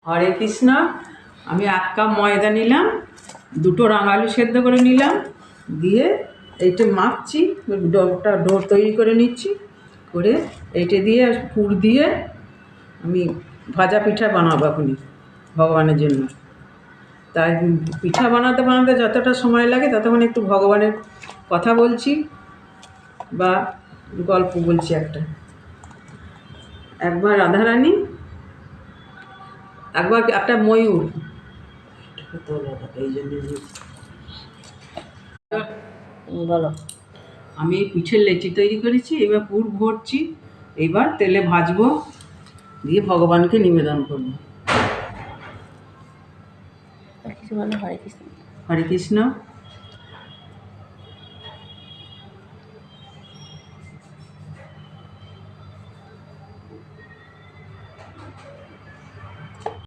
হরে কৃষ্ণ। আমি 1 কাপ ময়দা নিলাম, 2টো রাঙালু সেদ্ধ করে নিলাম, দিয়ে এইটা মাখছি, ডো তৈরি করে নিচ্ছি, করে এইটা দিয়ে পুর দিয়ে আমি ভাজা পিঠা বানাবো এখনই ভগবানের জন্য। তাই পিঠা বানাতে বানাতে যতটা সময় লাগে ততক্ষণ একটু ভগবানের কথা বলছি বা গল্প বলছি। একবার রাধারানী, একবার একটা ময়ূর, এই জন্য বলো। আমি পিঠের লেচি তৈরি করেছি, এবার পুর ভরছি, এইবার তেলে ভাজবো, দিয়ে ভগবানকে নিবেদন করবো। কিছু বলো। হরে কৃষ্ণ। হরে কৃষ্ণ।